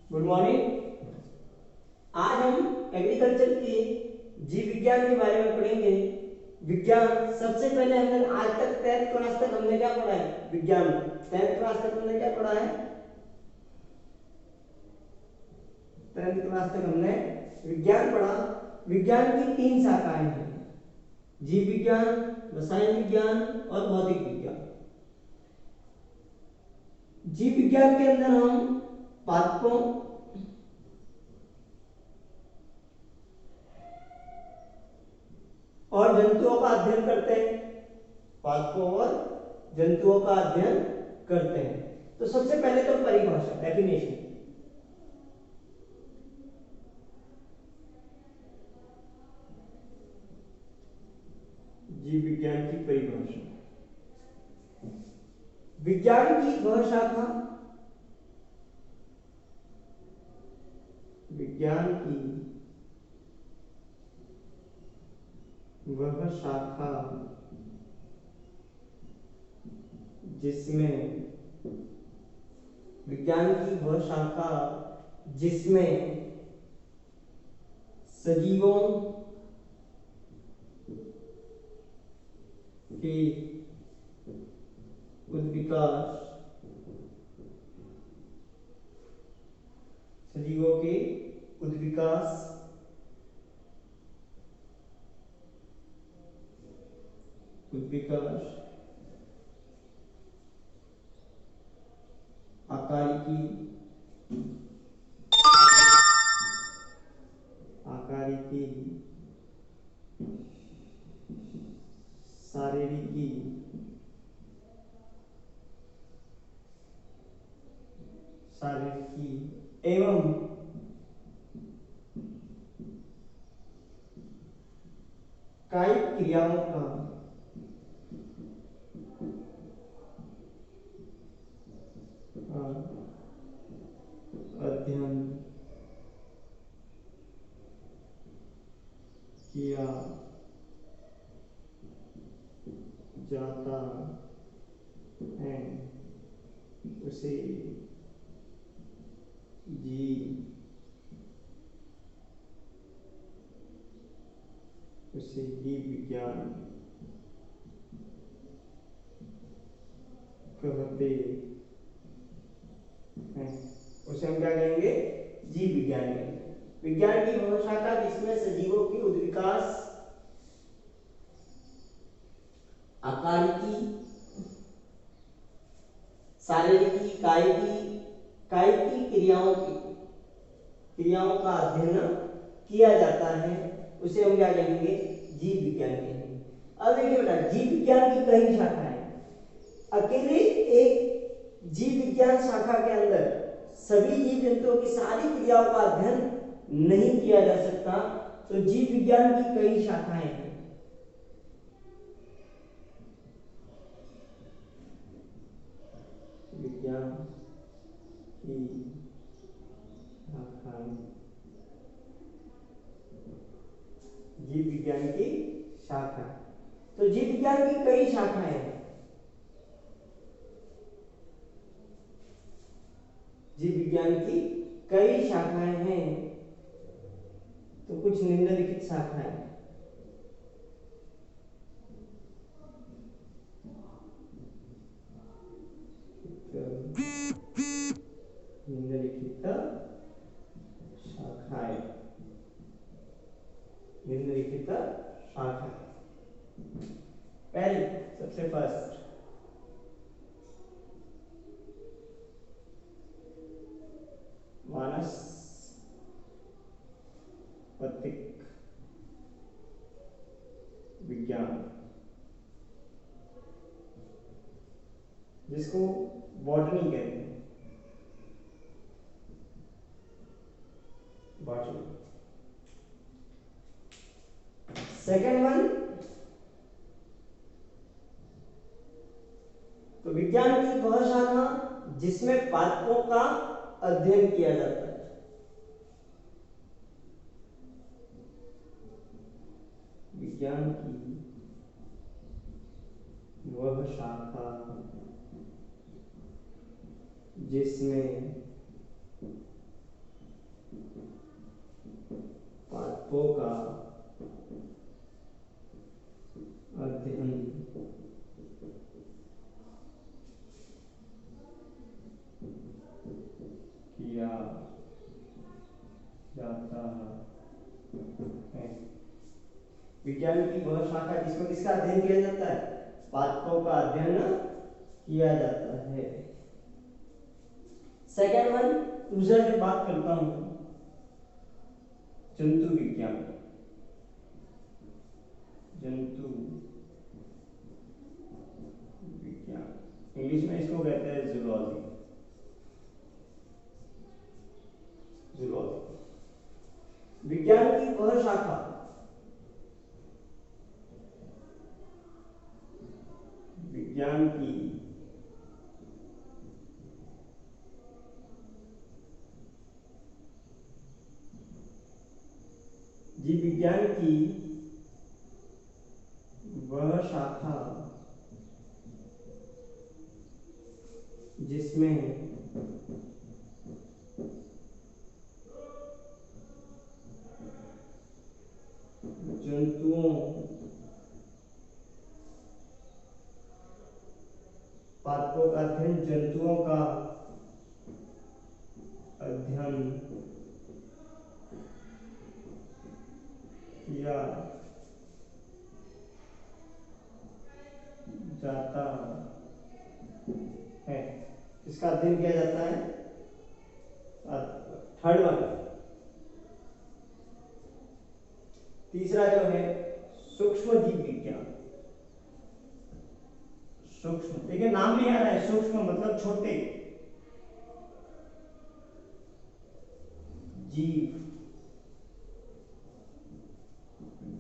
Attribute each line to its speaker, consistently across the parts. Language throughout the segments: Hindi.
Speaker 1: Good morning. आज हम एग्रीकल्चर के जीव विज्ञान के बारे में पढ़ेंगे। विज्ञान सबसे पहले हमने आज तक 10th क्लास तक हमने क्या पढ़ा है? विज्ञान 10th क्लास तक हमने क्या पढ़ा है? 10th क्लास तक हमने विज्ञान पढ़ा। विज्ञान की 3 शाखाएं हैं, जीव विज्ञान, रसायन विज्ञान और भौतिक विज्ञान। जीव विज्ञान के अंदर हम पादपों और जंतुओं का अध्ययन करते हैं। पादपों और जंतुओं का अध्ययन करते हैं। तो सबसे पहले तो परिभाषा, डेफिनेशन। जीव विज्ञान की परिभाषा। विज्ञान की वह शाखा, विज्ञान की वह शाखा जिसमें, विज्ञान की वह शाखा जिसमें सजीवों के उद्विकास, सजीवों के उद्विकास, आकारिकी, शारीरिकी, एवं कायिक क्रियाओं का अध्ययन किया जाता है, उसे जीव विज्ञान कहते हैं। उसे हम क्या कहेंगे? जीव विज्ञान कहेंगे। विज्ञान की वह शाखा जिसमें सजीवों की उद्विकास, आकारिकी, शारीरिकी, कायिकी क्रियाओं का अध्ययन किया जाता है, उसे हम क्या कहेंगे? जीव विज्ञान कहेंगे। अब देखिए बेटा, जीव विज्ञान की कई शाखाएं हैं। अकेले एक जीव विज्ञान शाखा के अंदर सभी जीव जंतुओं की सारी क्रियाओं का अध्ययन नहीं किया जा सकता। तो जीव विज्ञान की कई शाखाएं हैं। विज्ञान की शाखाएं, जीव विज्ञान की शाखा। तो जीव विज्ञान की कई शाखाएं हैं। जीव विज्ञान की कई शाखाएं हैं। तो कुछ निम्नलिखित शाखाएं, निम्नलिखित शाखाएं, पहली, सबसे फर्स्ट, वानस्पतिक विज्ञान, जिसको बॉटनी कहते हैं। बॉटनी। सेकेंड वन, तो विज्ञान की वह शाखा जिसमें पादपों का अध्ययन किया जाता है। विज्ञान की वह शाखा जिसमें पादपों का अध्ययन किया जाता है। विज्ञान की वह शाखा जिसमें किसका अध्ययन किया जाता है? पादपों का अध्ययन किया जाता है। सेकेंड वन, दूसरा जो बात करता हूं, जंतु विज्ञान। जंतु विज्ञान, इंग्लिश में इसको कहते हैं जूलॉजी। जूलॉजी विज्ञान की वह शाखा विज्ञान की जीव विज्ञान की वह शाखा जिसमें जंतुओं, पादपों का अध्ययन, जंतुओं का अध्ययन किया जाता है। इसका अध्ययन किया जाता है। थर्ड वन, तीसरा जो है सूक्ष्म जीव विज्ञान। सूक्ष्म, देखिए नाम में आ रहा है सूक्ष्म मतलब छोटे। जीव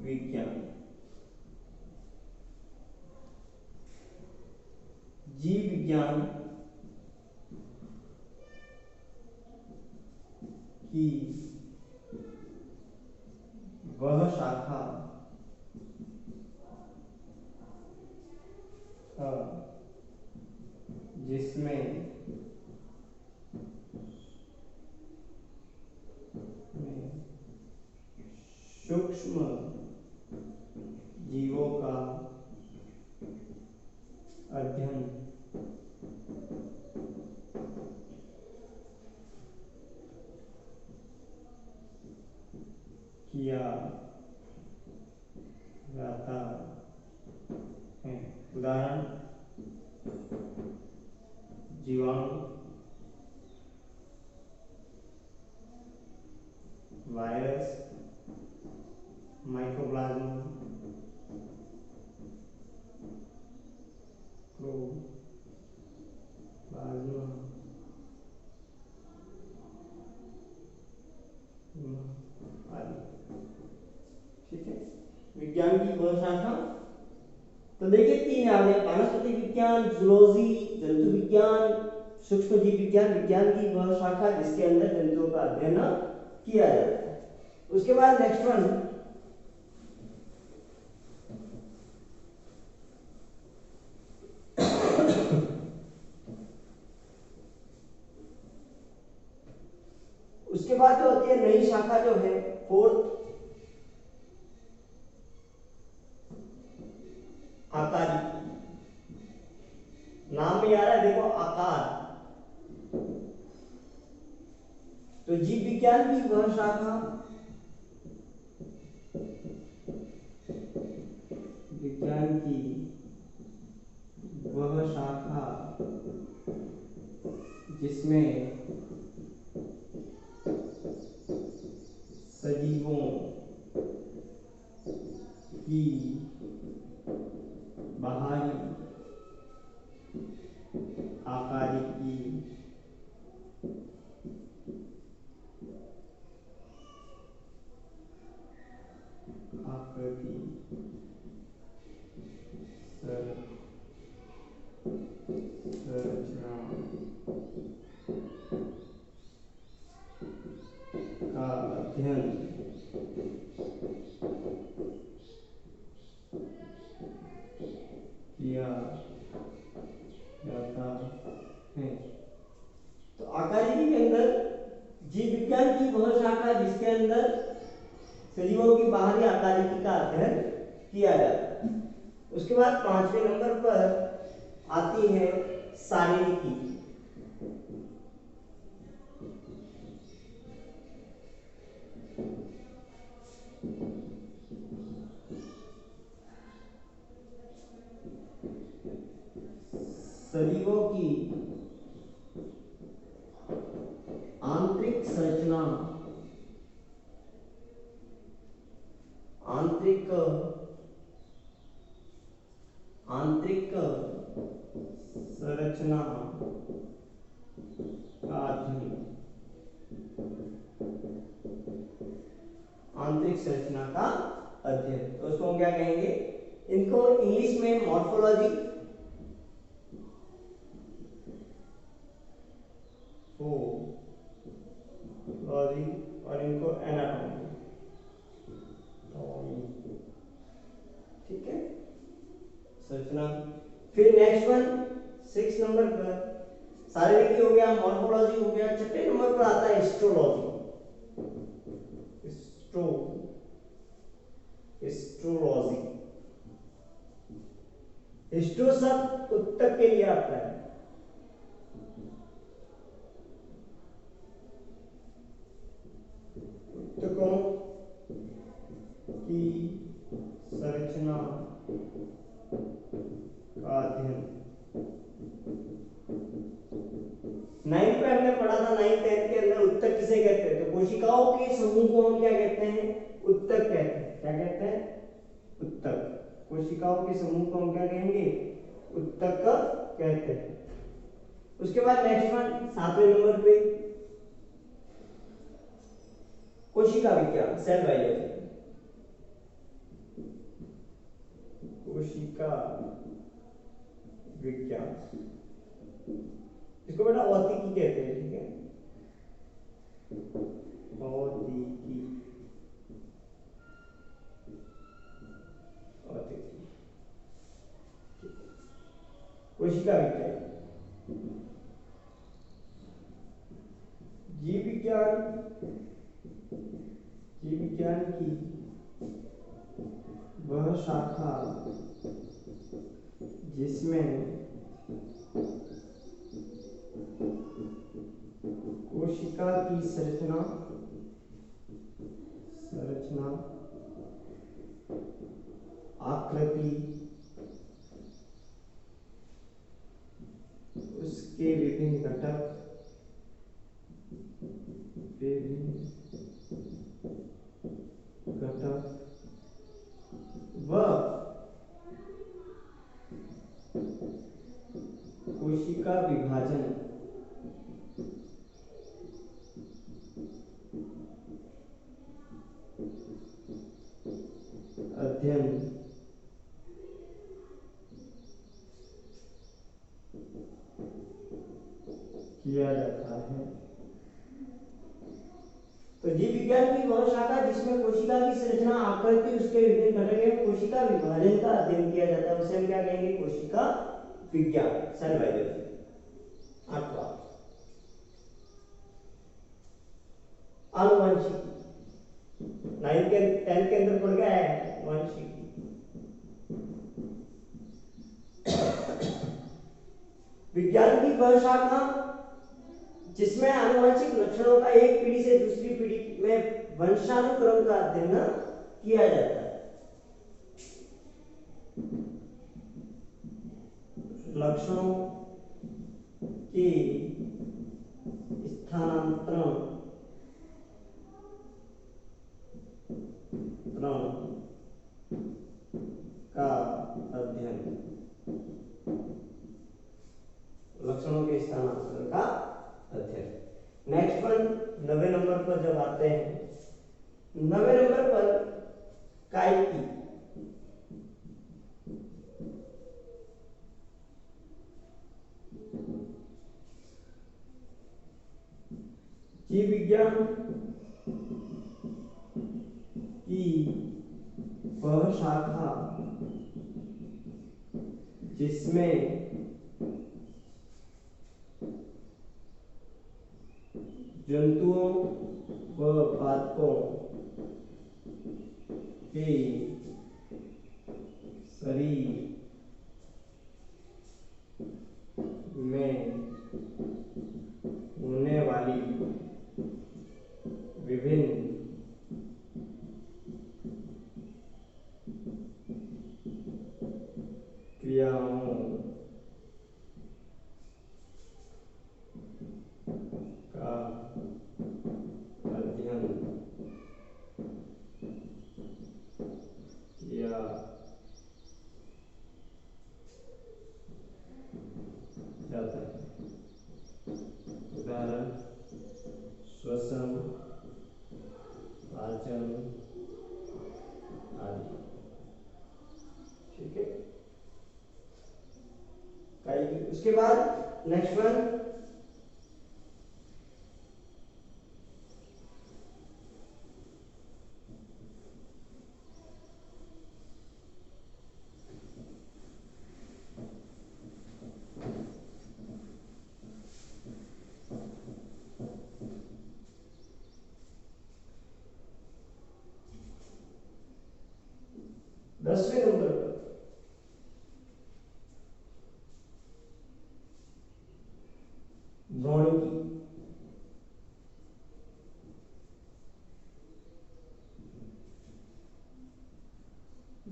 Speaker 1: विज्ञान, जीव विज्ञान की वह शाखा जिसमें सूक्ष्म जीवों का अध्ययन किया जाता है। उदाहरण, जीवाणु, वायरस, माइक्रोप्लाज्मा, प्लाज्मा आदि। ठीक है, विज्ञान की वह शाखा। तो देखिए तीन आ गए, वनस्पति विज्ञान, जूलॉजी, जंतु विज्ञान, सूक्ष्म जीव विज्ञान। विज्ञान की वह शाखा जिसके अंदर जंतुओं का अध्ययन किया जाता है। उसके बाद नेक्स्ट वन, उसके बाद जो होती है नई शाखा जो है फोर्थ, आकारी। नाम में आ रहा है देखो आकार। तो जीव विज्ञान की वह शाखा विज्ञान की वह शाखा जिसमें सजीवों की बाहरी आकारिकी आकृति संरचना का अध्ययन किया जाता है। तो आकारिकी के अंदर जीव विज्ञान की वह शाखा जिसके अंदर सजीवों की बाहरी आकारिकी का अध्ययन किया जाता है। उसके बाद 5वें नंबर पर आती है शारीरिकी। सजीवों की आंतरिक संरचना, आंतरिक संरचना का अध्ययन, आंतरिक संरचना का अध्ययन। तो उसको हम क्या कहेंगे, इनको इंग्लिश में मॉर्फोलॉजी और इनको एनाटॉमी, ठीक है, संरचना। फिर नेक्स्ट वन 6 नंबर पर शारीरिक हो गया, मॉर्फोलॉजी हो गया। 6 नंबर पर आता है हिस्टोलॉजी। हिस्टोलॉजी, हिस्टो शब्द उत्तक के लिए आता है। उत्तकों की संरचना का अध्ययन। 9th पे हमने पढ़ा था, 9th 10th के अंदर उत्तक किसे कहते हैं? तो कोशिकाओं के समूह को हम क्या कहते हैं? उत्तक कहते हैं। क्या कहते हैं? उत्तक। कोशिकाओं के समूह को हम क्या कहेंगे? उत्तक कहते हैं। उसके बाद नेक्स्ट वन 7वें नंबर पे कोशिका विज्ञान, सेल बायोलॉजी। कोशिका विज्ञान, इसको बेटा औतिकी कहते हैं, ठीक है, औतिकी, औतिकी, कोशिका विज्ञान। जीव विज्ञान, जीव विज्ञान की वह शाखा जिसमें कोशिका की संरचना, आकृति, उसके विभिन्न घटक, व कोशिका विभाजन अध्ययन किया जाता है। तो जीव विज्ञान की वह शाखा जिसमें कोशिका की संरचना, आकृति, उसके विभिन्न घटक एवं कोशिका विभाजन का अध्ययन किया जाता है, उसे हम क्या कहेंगे? कोशिका विज्ञान, सेल बायोलॉजी। 8वां आनुवंशिकी। 9th के 10th के अंदर पढ़ गया है आनुवंशिकी। विज्ञान की वह शाखा जिसमें आनुवंशिक लक्षणों का एक पीढ़ी से दूसरी पीढ़ी में वंशानुक्रम का अध्ययन किया जाता है। लक्षणों के स्थानांतरण का अध्ययन, लक्षणों के स्थानांतरण का अध्ययन। नेक्स्ट वन 9वें नंबर पर जब आते हैं, 9वें नंबर पर काइकी। जीव विज्ञान की वह शाखा जिसमें जंतुओं व पादपों के शरीर में होने वाली विभिन्न क्रियाओं का अध्ययन किया जाता है। उदाहरण श्वसन, पाचन आदि। ठीक है, उसके बाद नेक्स्ट वन, दसवें नंबर पर भ्रौणिकी।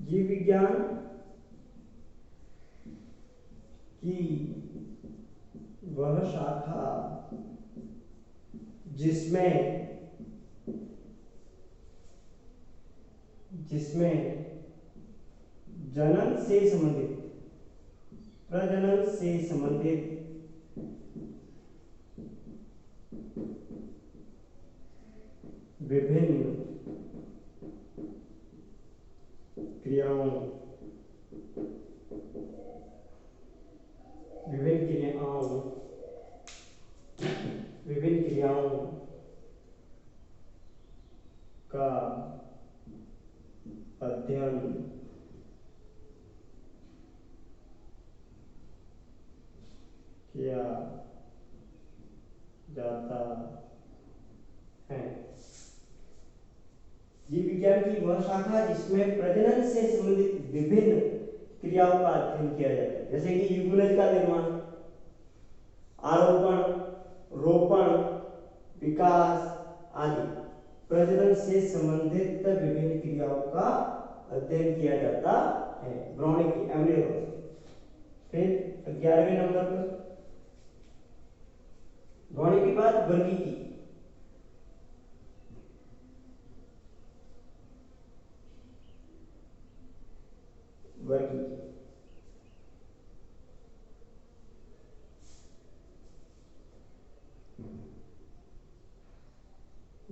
Speaker 1: जीव विज्ञान की वह शाखा जिसमें जनन से संबंधित, प्रजनन से संबंधित विभिन्न क्रियाओं का अध्ययन किया जाता है। जीव विज्ञान की वह शाखा जिसमें प्रजनन से संबंधित विभिन्न क्रियाओं का अध्ययन किया जाता है, जैसे कि युग्मनज का निर्माण, आरोपण, रोपण, विकास आदि प्रजनन से संबंधित विभिन्न क्रियाओं का अध्ययन किया जाता है, भ्रौणिकी, एम्ब्रियोलॉजी। फिर 11वें नंबर पर भ्रौणिकी के बाद वर्गीकी।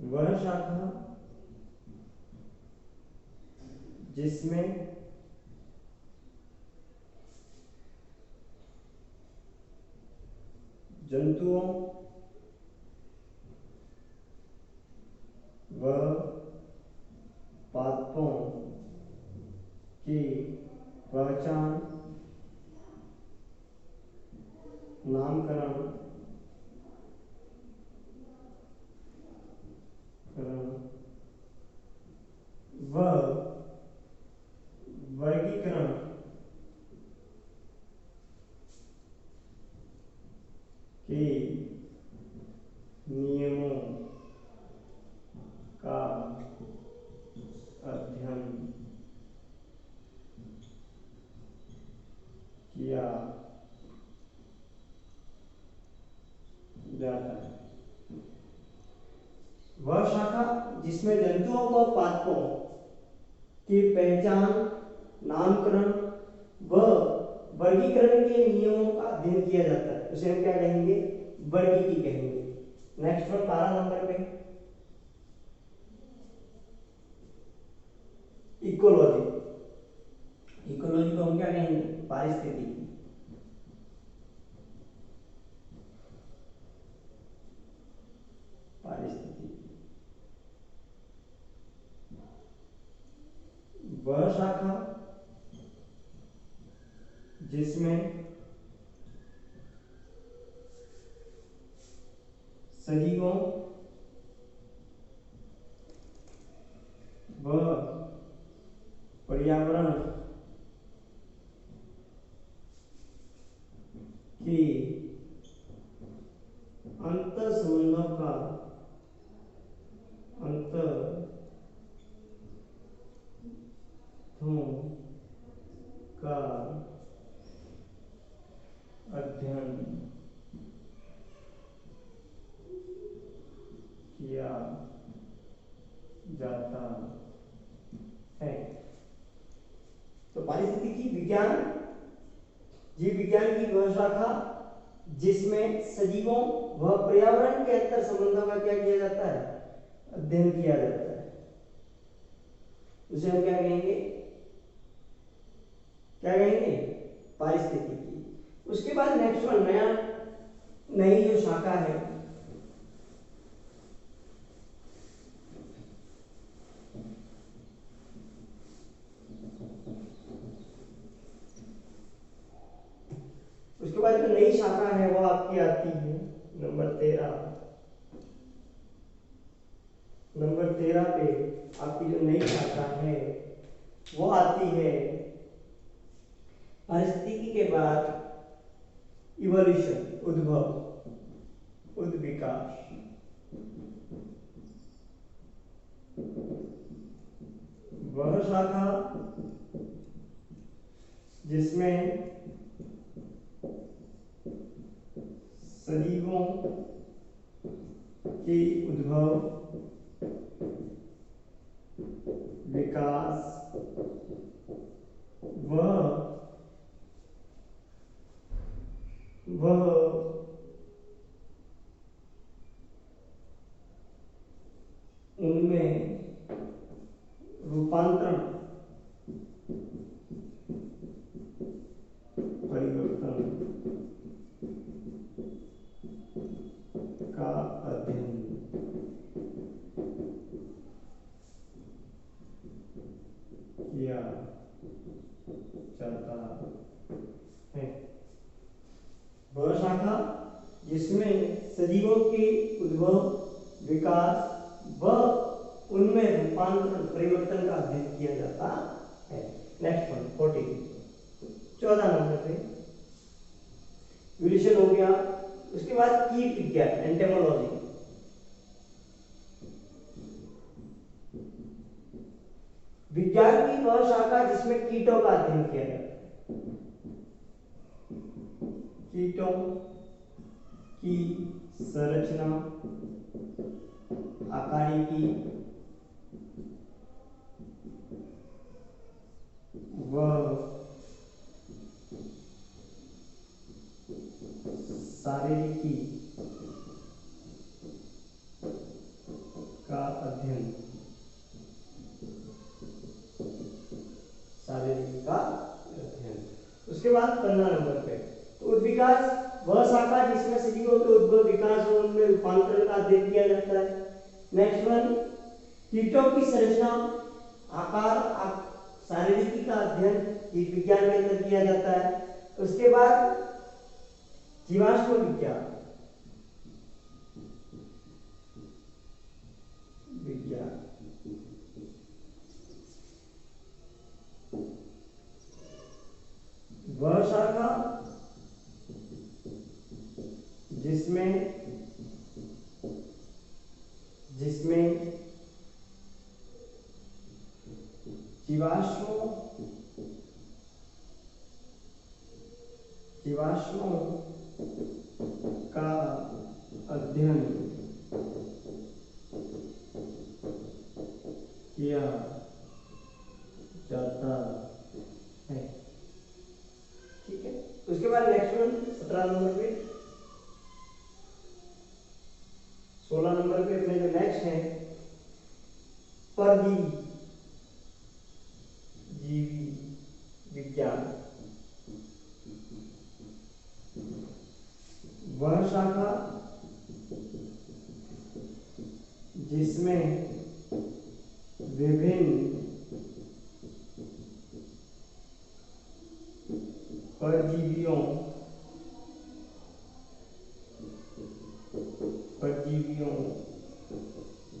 Speaker 1: वह शाखा जिसमें जंतुओं व पादपों की पहचान, नामकरण व वर्गीकरण के नियमों का अध्ययन किया जाता है। वह शाखा जिसमें जंतुओं व पादपों की पहचान, नामकरण व वर्गीकरण के नियमों का अध्ययन किया जाता है, उसे हम क्या कहेंगे? वर्गीकी कहेंगे। नेक्स्ट पर 12 नंबर पे इकोलॉजी। इकोलॉजी को हम क्या कहेंगे? पारिस्थितिकी। वह शाखा जिसमें सजीवों व अंतर संबंधों का अध्ययन किया जाता है। तो पारिस्थितिकी विज्ञान जीव विज्ञान की वह शाखा जिसमें सजीवों व पर्यावरण के अंतर संबंधों का क्या किया जाता है, अध्ययन किया जाता है, उसे हम क्या कहेंगे, पारिस्थितिकी। उसके बाद नेक्स्ट वन नई जो शाखा है उसके बाद जो नई शाखा है वो आपकी आती है नंबर 13 पे आपकी जो नई शाखा है वो आती है पारिस्थितिकी के बाद इवोल्यूशन, उद्विकास। वह शाखा जिसमें सजीवों की उद्भव, विकास वह उनमें रूपांतरण, परिवर्तन का अध्ययन किया जाता है। वह शाखा जिसमें सजीवों की उद्भव, विकास व उनमें रूपांतरण, परिवर्तन का अध्ययन किया जाता है। नेक्स्ट वन 14 नंबर पे इवोल्यूशन हो गया। उसके बाद कीट विज्ञान, एंटेमोलॉजी। विज्ञान की वह शाखा जिसमें कीटों का अध्ययन किया जाता है। कीटों की संरचना, आकारिकी व शारीरिकी का अध्ययन, उसके बाद 15 नंबर पे तो उद्विकास वह शाखा जिसमें सजीवों के उद्भव, विकास और उनमें रूपांतरण का अध्ययन किया जाता है। नेक्स्ट वन कीटों की संरचना, आकार, शारीरिकी का अध्ययन कीट विज्ञान के अंदर किया जाता है। उसके बाद जीवाश्म विज्ञान, वह शाखा जिसमें जीवाश्मों का अध्ययन किया जाता है। ठीक है, उसके बाद नेक्स्ट वन 17 नंबर पे 16 नंबर पे अपने जो नेक्स्ट है परजीवी विज्ञान। वह शाखा जिसमें विभिन्न परजीवियों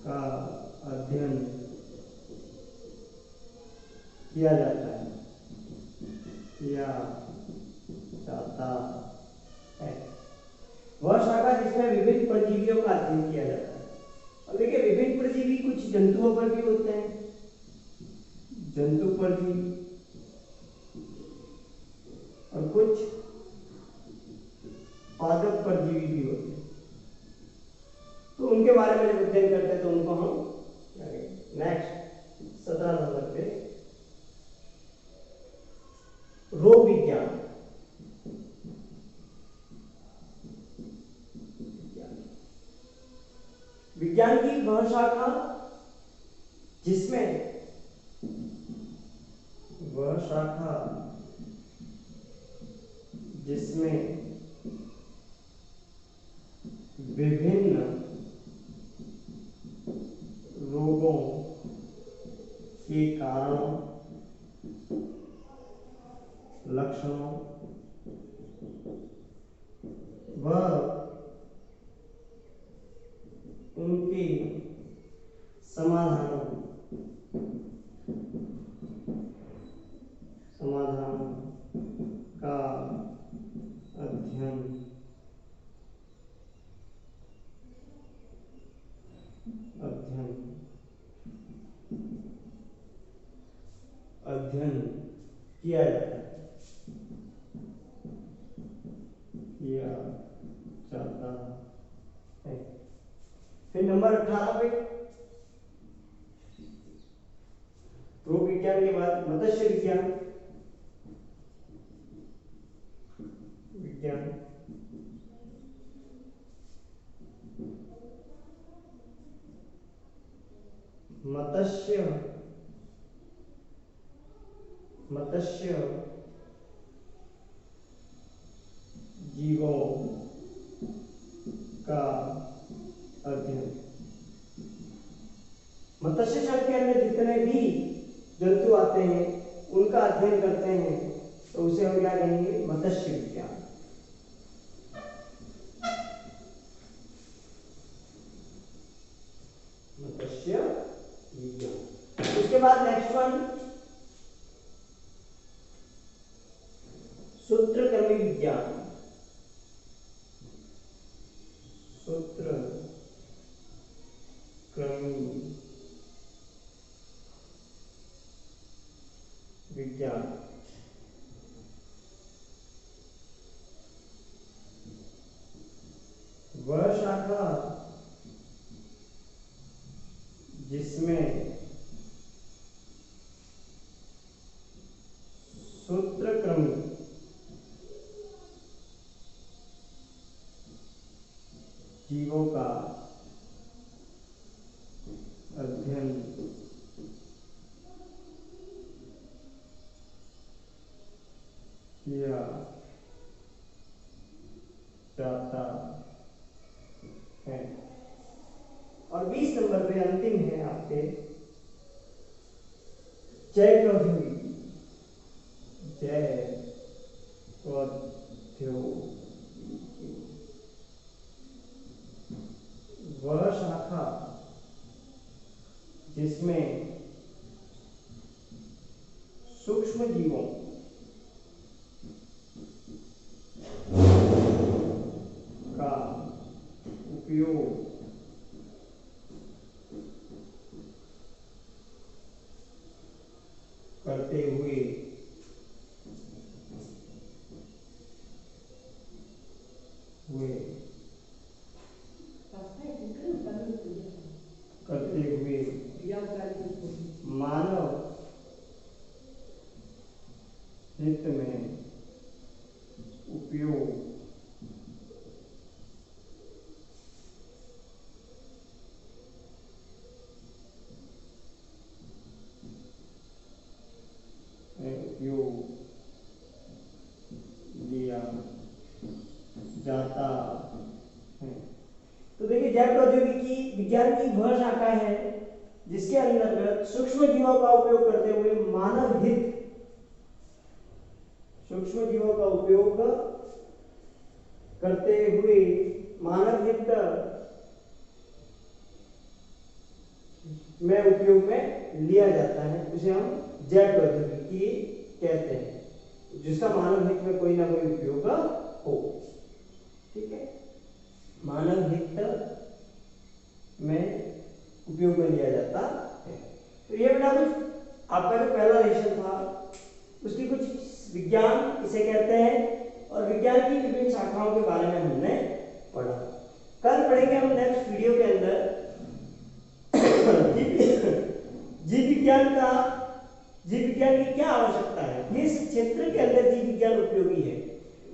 Speaker 1: का अध्ययन किया जाता है। वह शाखा जिसमें विभिन्न विभिन्न परजीवियों का अध्ययन किया जाता है। अब देखिए विभिन्न परजीवी कुछ जंतुओं पर भी होते हैं, जंतु परजीवी, और कुछ पादप परजीवी भी होते हैं। तो उनके बारे में जब अध्ययन करते हैं तो उनको हम नेक्स्ट 17 नंबर पे रोग विज्ञान। विज्ञान की वह शाखा जिसमें विभिन्न रोगों के कारणों, लक्षणों व उनके समाधान का अध्ययन किया जाता है। फिर नंबर 18 पे रोग विज्ञान के बाद मत्स्य विज्ञान। मत्स्य जीवों का अध्ययन। मत्स्य शब्द के अंदर जितने भी जंतु आते हैं उनका अध्ययन करते हैं तो उसे हम क्या कहेंगे? मत्स्य विज्ञान। मत्स्य विज्ञान। उसके बाद नेक्स्ट वन सूत्रक्रमी विज्ञान। वह शाखा जिसमें सूत्रक्रमी जीवों का अध्ययन किया जाता है। और 20 नंबर पे अंतिम है आपके जैव प्रौद्योगिकी। वह शाखा जिसमें सूक्ष्म जीवों का उपयोग करते हुए मानव हित में उपयोग लिया जाता है। तो देखिए जैव प्रौद्योगिकी विज्ञान की वह शाखा है जिसके अंतर्गत सूक्ष्म जीवों का उपयोग करते हुए मानव हित में उपयोग में लिया जाता है। उसे हम जैव प्रौद्योगिकी कहते हैं, जिसका मानव हित में कोई ना कोई उपयोग हो। ठीक है। मानव हित में उपयोग में लिया जाता है। तो ये बेटा कुछ आपका जो पहला लेसन था उसकी कुछ विज्ञान इसे कहते हैं और विज्ञान की विभिन्न शाखाओं के बारे में हमने पढ़ा। कल पढ़ेंगे हम नेक्स्ट वीडियो के अंदर जीव विज्ञान की क्या आवश्यकता है, किस क्षेत्र के अंदर जीव विज्ञान उपयोगी है।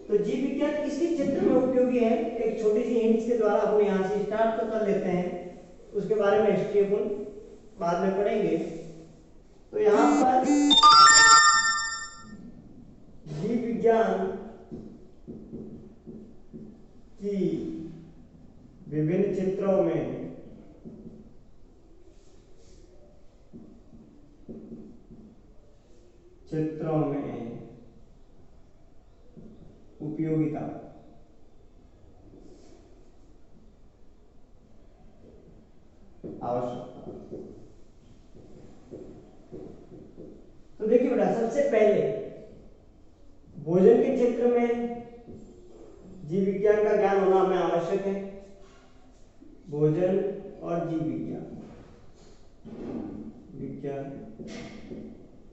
Speaker 1: तो जीव विज्ञान किस क्षेत्र में उपयोगी है, एक छोटी सी हिंट्स के द्वारा हम यहाँ से स्टार्ट तो कर लेते हैं, उसके बारे में हिस्ट्री अपन बाद में पढ़ेंगे। तो यहाँ पर जीव विज्ञान की विभिन्न क्षेत्रों में उपयोगिता। आवश्यकता। तो देखिए बेटा, सबसे पहले भोजन के क्षेत्र में जीव विज्ञान का ज्ञान होना हमें आवश्यक है। भोजन और जीव विज्ञान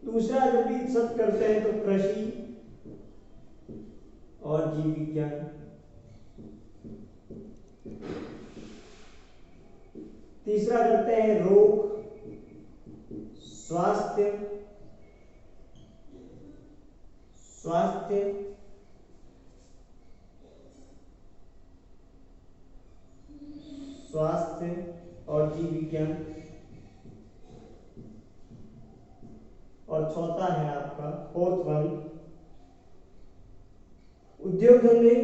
Speaker 1: दूसरा जब भी सब करते हैं तो कृषि और जीव विज्ञान। तीसरा करते हैं रोग, स्वास्थ्य और जीव विज्ञान। और चौथा है आपका फोर्थ वन उद्योग धंधे,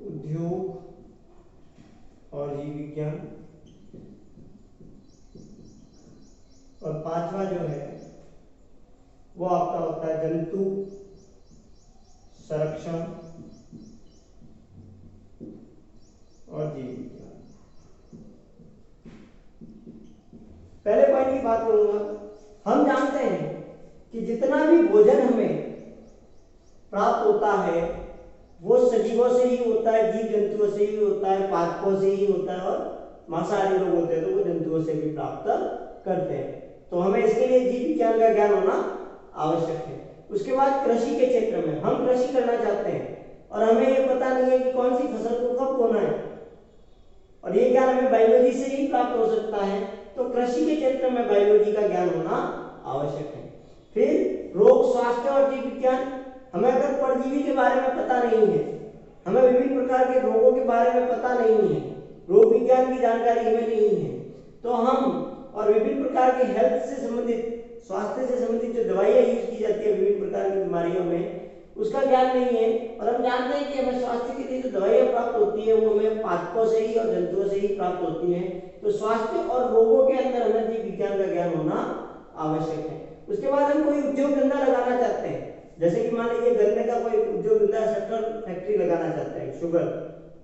Speaker 1: उद्योग और जीव विज्ञान। और पांचवा जो है वो आपका होता है जंतु संरक्षण और जीव विज्ञान। पहले पॉइंट की बात करूंगा। हम जानते हैं कि जितना भी भोजन हमें प्राप्त होता है वो सजीवों से ही होता है, जीव जंतुओं से ही होता है, पादपों से ही होता है, और मांसाहारी लोग होते हैं तो वो जंतुओं से भी प्राप्त करते हैं। तो हमें इसके लिए जीव विज्ञान का ज्ञान होना आवश्यक है। उसके बाद कृषि के क्षेत्र में हम कृषि करना चाहते हैं और हमें ये पता नहीं है कि कौन सी फसल को कब बोना है, और ये ज्ञान हमें बायोलॉजी से ही प्राप्त हो सकता है। तो कृषि के क्षेत्र में बायोलॉजी का ज्ञान होना आवश्यक है। फिर रोग, स्वास्थ्य और जीव विज्ञान। हमें अगर परजीवी के बारे में पता नहीं है, हमें विभिन्न प्रकार के रोगों के बारे में पता नहीं है, रोग विज्ञान की जानकारी हमें नहीं है, तो हम और विभिन्न प्रकार के हेल्थ से संबंधित, स्वास्थ्य से संबंधित जो दवाइयाँ यूज की जाती है विभिन्न प्रकार की बीमारियों में, उसका ज्ञान नहीं है। और हम जानते हैं कि हमें स्वास्थ्य के लिए जो दवाइयाँ प्राप्त होती है वो हमें पादपों से ही और जंतुओं से ही प्राप्त होती हैं। तो स्वास्थ्य और रोगों के अंदर हमें जीव विज्ञान का ज्ञान होना आवश्यक है। उसके बाद हम कोई उद्योग धंधा लगाना चाहते हैं, जैसे कि मान लीजिए गन्ने का कोई उद्योग धंधा, शक्कर फैक्ट्री लगाना चाहते हैं,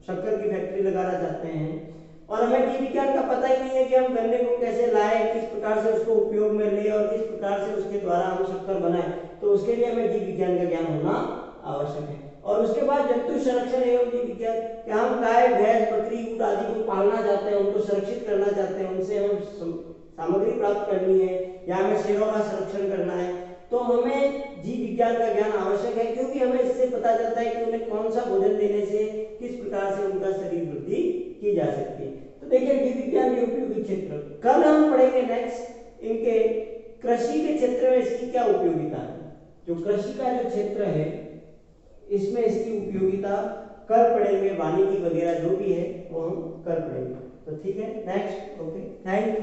Speaker 1: शक्कर की फैक्ट्री लगाना चाहते हैं, और हमें जीव विज्ञान का पता ही नहीं है कि हम गन्ने को कैसे लाएं, किस प्रकार से उसको उपयोग में ले और किस प्रकार से उसके द्वारा हम शक्कर बनाएं। तो उसके लिए हमें जीव विज्ञान का ज्ञान होना आवश्यक है। और उसके बाद जंतु संरक्षण एवं जीव विज्ञान, कि हम गाय, भैंस, बकरी, ऊंट आदि को पालना चाहते हैं, उनको सुरक्षित करना चाहते हैं, उनसे हम सामग्री प्राप्त करनी है या हमें शेरों का संरक्षण करना है, तो हमें जीव विज्ञान का ज्ञान आवश्यक है, क्योंकि हमें इससे पता चलता है कि उन्हें कौन सा भोजन देने से किस प्रकार से उनका शरीर वृद्धि की जा सकती है। तो देखिए जीव विज्ञान के उपयोगी क्षेत्र कल हम पढ़ेंगे नेक्स्ट, इनके कृषि के क्षेत्र में इसकी क्या उपयोगिता है। जो कृषि का जो क्षेत्र है इसमें इसकी उपयोगिता कर पढ़ेंगे, वानिकी वगैरह जो भी है वो हम कर पढ़ेंगे। तो ठीक है, नेक्स्ट। Okay, thank you.